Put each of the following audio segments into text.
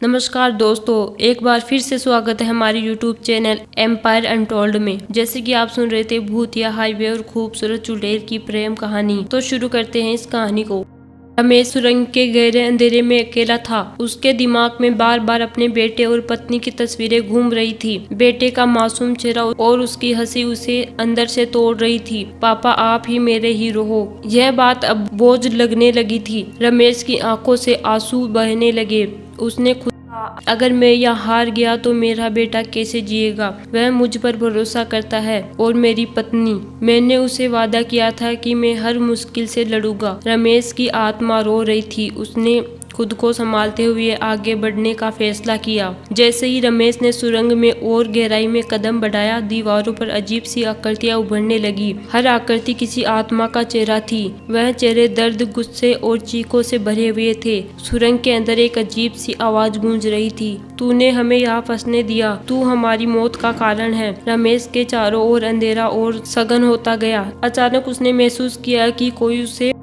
नमस्कार दोस्तों, एक बार फिर से स्वागत है हमारे YouTube चैनल एम्पायर अनटोल्ड में। जैसे कि आप सुन रहे थे भूतिया हाईवे और खूबसूरत चुड़ैल की प्रेम कहानी, तो शुरू करते हैं इस कहानी को। रमेश सुरंग के गहरे अंधेरे में अकेला था। उसके दिमाग में बार बार अपने बेटे और पत्नी की तस्वीरें घूम रही थी। बेटे का मासूम चेहरा और उसकी हंसी उसे अंदर से तोड़ रही थी। पापा, आप ही मेरे हीरो हो। यह बात अब बोझ लगने लगी थी। रमेश की आंखों से आंसू बहने लगे। उसने खुद कहा, अगर मैं यहाँ हार गया तो मेरा बेटा कैसे जिएगा? वह मुझ पर भरोसा करता है और मेरी पत्नी। मैंने उसे वादा किया था कि मैं हर मुश्किल से लड़ूंगा। रमेश की आत्मा रो रही थी। उसने खुद को संभालते हुए आगे बढ़ने का फैसला किया। जैसे ही रमेश ने सुरंग में और गहराई में कदम बढ़ाया, दीवारों पर अजीब सी आकृतियां उभरने लगी। हर आकृति किसी आत्मा का चेहरा थी। वह चेहरे दर्द, गुस्से और चीखों से भरे हुए थे। सुरंग के अंदर एक अजीब सी आवाज गूंज रही थी, तूने हमें यहाँ फंसने दिया, तू हमारी मौत का कारण है। रमेश के चारों ओर अंधेरा और सघन होता गया। अचानक उसने महसूस किया कि कोई उसे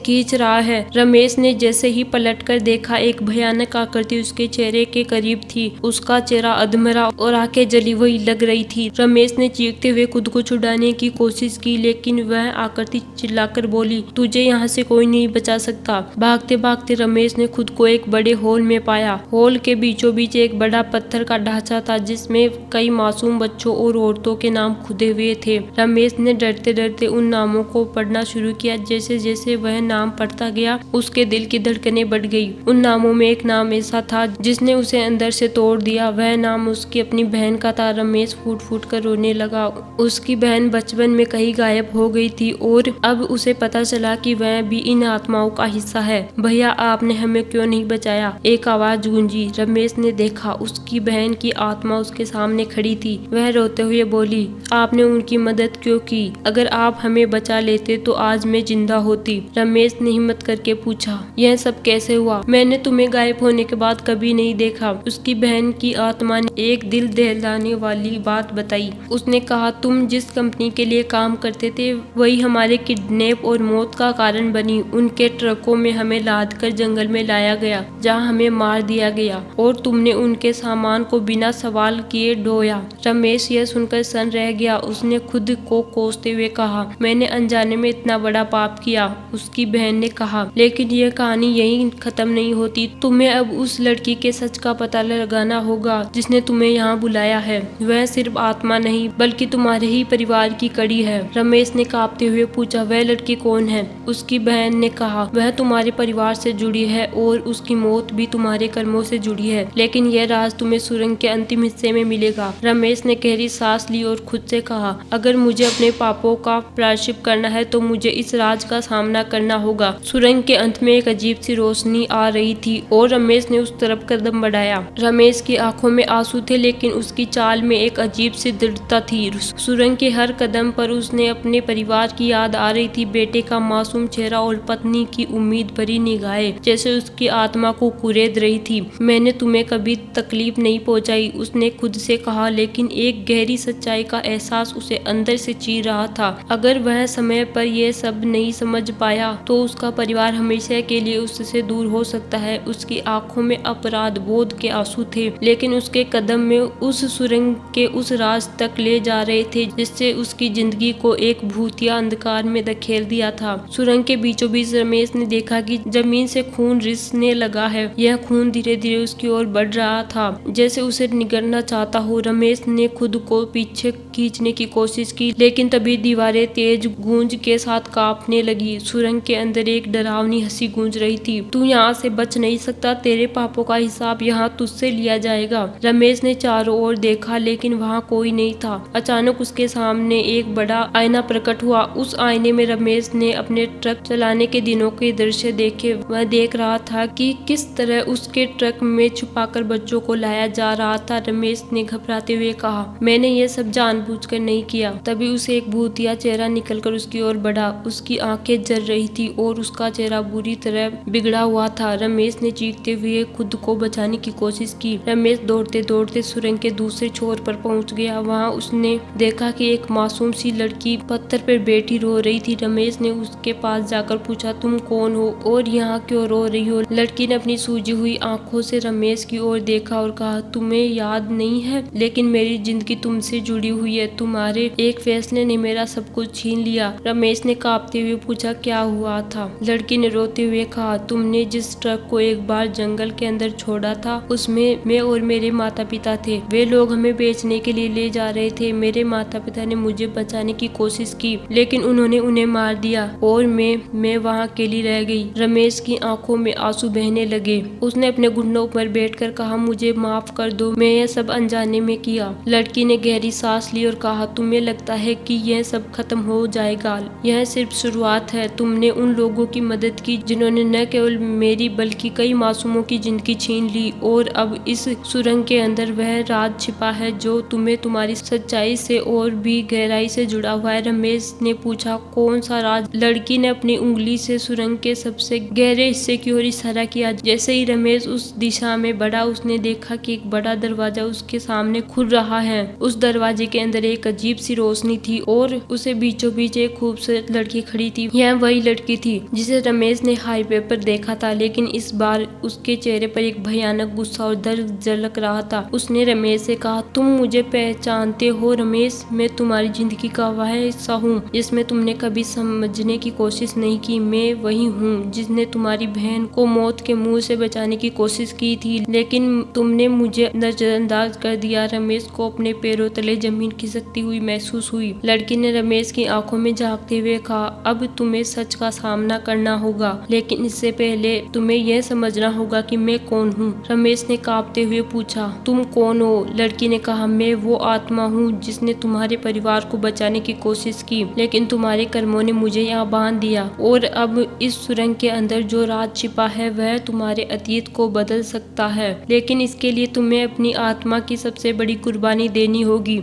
खींच रहा है। रमेश ने जैसे ही पलटकर देखा, एक भयानक आकृति उसके चेहरे के करीब थी। उसका चेहरा अधमरा और आंखें जली हुई लग रही थी। रमेश ने चीखते हुए खुद को छुड़ाने की कोशिश की, लेकिन वह आकृति चिल्लाकर बोली, तुझे यहाँ से कोई नहीं बचा सकता। भागते भागते रमेश ने खुद को एक बड़े हॉल में पाया। हॉल के बीचों बीच एक बड़ा पत्थर का ढांचा था, जिसमें कई मासूम बच्चों और औरतों के नाम खुदे हुए थे। रमेश ने डरते डरते उन नामों को पढ़ना शुरू किया। जैसे जैसे वह नाम पढ़ता गया, उसके दिल की धड़कनें बढ़ गई। उन नामों में एक नाम ऐसा था जिसने उसे अंदर से तोड़ दिया। वह नाम उसकी अपनी बहन का था। रमेश फूट फूट कर रोने लगा। उसकी बहन बचपन में कहीं गायब हो गई थी और अब उसे पता चला कि वह भी इन आत्माओं का हिस्सा है। भैया, आपने हमें क्यों नहीं बचाया? एक आवाज गूंजी। रमेश ने देखा, उसकी बहन की आत्मा उसके सामने खड़ी थी। वह रोते हुए बोली, आपने उनकी मदद क्यों की? अगर आप हमें बचा लेते तो आज मैं जिंदा होती। रमेश ने हिम्मत करके पूछा, यह सब कैसे हुआ? मैंने तुम्हें गायब होने के बाद कभी नहीं देखा। उसकी बहन की आत्मा ने एक दिल दहलाने वाली बात बताई। उसने कहा, तुम जिस कंपनी के लिए काम करते थे वही हमारे किडनैप और मौत का कारण बनी। उनके ट्रकों में हमें लाद कर जंगल में लाया गया, जहाँ हमें मार दिया गया और तुमने उनके सामान को बिना सवाल किए ढोया। रमेश यह सुनकर सन रह गया। उसने खुद को कोसते हुए कहा, मैंने अनजाने में इतना बड़ा पाप किया। उसकी बहन ने कहा, लेकिन यह कहानी यहीं खत्म नहीं होती। तुम्हें अब उस लड़की के सच का पता लगाना होगा जिसने तुम्हें यहाँ बुलाया है। वह सिर्फ आत्मा नहीं बल्कि तुम्हारे ही परिवार की कड़ी है। रमेश ने कांपते हुए पूछा, वह लड़की कौन है? उसकी बहन ने कहा, वह तुम्हारे परिवार से जुड़ी है और उसकी मौत भी तुम्हारे कर्मों से जुड़ी है, लेकिन यह राज तुम्हें सुरंग के अंतिम हिस्से में मिलेगा। रमेश ने गहरी सांस ली और खुद से कहा, अगर मुझे अपने पापों का प्रायश्चित करना है तो मुझे इस राज का सामना करना होगा। सुरंग के अंत में एक अजीब सी रोशनी आ रही थी और रमेश ने उस तरफ कदम बढ़ाया। रमेश की आंखों में आंसू थे, लेकिन उसकी चाल में एक अजीब सी दृढ़ता थी। सुरंग के हर कदम पर उसने अपने परिवार की याद आ रही थी, बेटे का मासूम चेहरा और पत्नी की उम्मीद भरी निगाहें जैसे उसकी आत्मा को कुरेद रही थी। मैंने तुम्हें कभी तकलीफ नहीं पहुंचाई, उसने खुद से कहा, लेकिन एक गहरी सच्चाई का एहसास उसे अंदर से चीर रहा था। अगर वह समय पर यह सब नहीं समझ पाया तो उसका परिवार हमेशा के लिए उससे दूर हो सकता है। उसकी आंखों में अपराध बोध के आंसू थे, लेकिन उसके कदम में उस सुरंग के उस राज तक ले जा रहे थे जिससे उसकी जिंदगी को एक भूतिया अंधकार में धकेल दिया था। सुरंग के बीचों बीच रमेश ने देखा कि जमीन से खून रिसने लगा है। यह खून धीरे धीरे उसकी ओर बढ़ रहा था, जैसे उसे निगलना चाहता हो। रमेश ने खुद को पीछे खींचने की कोशिश की, लेकिन तभी दीवारें तेज गूंज के साथ कांपने लगी। सुरंग के अंदर एक डरावनी हंसी गूंज रही थी, तू यहाँ से बच नहीं सकता, तेरे पापों का हिसाब यहाँ तुझसे लिया जाएगा। रमेश ने चारों ओर देखा, लेकिन वहाँ कोई नहीं था। अचानक उसके सामने एक बड़ा आईना प्रकट हुआ। उस आईने में रमेश ने अपने ट्रक चलाने के दिनों के दृश्य देखे। वह देख रहा था कि किस तरह उसके ट्रक में छुपाकर बच्चों को लाया जा रहा था। रमेश ने घबराते हुए कहा, मैंने ये सब जानबूझकर नहीं किया। तभी उसे एक भूतिया चेहरा निकलकर उसकी ओर बढ़ा। उसकी आंखें जल रही थी थी और उसका चेहरा बुरी तरह बिगड़ा हुआ था। रमेश ने चीखते हुए खुद को बचाने की कोशिश की। रमेश दौड़ते दौड़ते सुरंग के दूसरे छोर पर पहुंच गया। वहां उसने देखा कि एक मासूम सी लड़की पत्थर पर बैठी रो रही थी। रमेश ने उसके पास जाकर पूछा, तुम कौन हो और यहाँ क्यों रो रही हो? लड़की ने अपनी सूजी हुई आंखों से रमेश की ओर देखा और कहा, तुम्हें याद नहीं है, लेकिन मेरी जिंदगी तुमसे जुड़ी हुई है। तुम्हारे एक फैसले ने मेरा सब कुछ छीन लिया। रमेश ने कांपते हुए पूछा, क्या हुआ था? लड़की ने रोते हुए कहा, तुमने जिस ट्रक को एक बार जंगल के अंदर छोड़ा था, उसमें मैं और मेरे माता पिता थे। वे लोग हमें बेचने के लिए ले जा रहे थे। मेरे माता पिता ने मुझे बचाने की कोशिश की, लेकिन उन्होंने उन्हें मार दिया और मैं वहाँ अकेली रह गई। रमेश की आंखों में आंसू बहने लगे। उसने अपने घुटनों पर बैठकर कहा, मुझे माफ कर दो, मैं यह सब अनजाने में किया। लड़की ने गहरी सांस ली और कहा, तुम्हें लगता है कि यह सब खत्म हो जाएगा? यह सिर्फ शुरुआत है। तुमने उन लोगों की मदद की जिन्होंने न केवल मेरी बल्कि कई मासूमों की जिंदगी छीन ली, और अब इस सुरंग के अंदर वह राज छिपा है जो तुम्हें तुम्हारी सच्चाई से और भी गहराई से जुड़ा हुआ है। रमेश ने पूछा, कौन सा राज? लड़की ने अपनी उंगली से सुरंग के सबसे गहरे हिस्से की ओर इशारा किया। जैसे ही रमेश उस दिशा में बढ़ा, उसने देखा कि एक बड़ा दरवाजा उसके सामने खुल रहा है। उस दरवाजे के अंदर एक अजीब सी रोशनी थी और उसे बीचों बीच एक खूबसूरत लड़की खड़ी थी। यह वही लड़की थी जिसे रमेश ने हाईवे पर देखा था, लेकिन इस बार उसके चेहरे पर एक भयानक गुस्सा और दर्द झलक रहा था। उसने रमेश से कहा, तुम मुझे पहचानते हो रमेश? मैं तुम्हारी जिंदगी का वह हिस्सा हूँ जिसमें तुमने कभी समझने की कोशिश नहीं की। मैं वही हूँ जिसने तुम्हारी बहन को मौत के मुंह से बचाने की कोशिश की थी, लेकिन तुमने मुझे नजरअंदाज कर दिया। रमेश को अपने पैरों तले जमीन खिसकती हुई महसूस हुई। लड़की ने रमेश की आंखों में झांकते हुए कहा, अब तुम्हें सच का सामना करना होगा, लेकिन इससे पहले तुम्हें यह समझना होगा कि मैं कौन हूँ। रमेश ने कांपते हुए पूछा, तुम कौन हो? लड़की ने कहा, मैं वो आत्मा हूँ जिसने तुम्हारे परिवार को बचाने की कोशिश की, लेकिन तुम्हारे कर्मों ने मुझे यहाँ बांध दिया, और अब इस सुरंग के अंदर जो राज छिपा है वह तुम्हारे अतीत को बदल सकता है, लेकिन इसके लिए तुम्हें अपनी आत्मा की सबसे बड़ी कुर्बानी देनी होगी।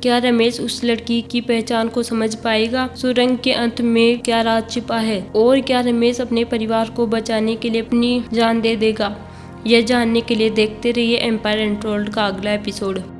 क्या रमेश उस लड़की की पहचान को समझ पाएगा? सुरंग के अंत में क्या राज छिपा है, और क्या रमेश अपने परिवार को बचाने के लिए अपनी जान दे देगा? यह जानने के लिए देखते रहिए एम्पायर अनटोल्ड का अगला एपिसोड।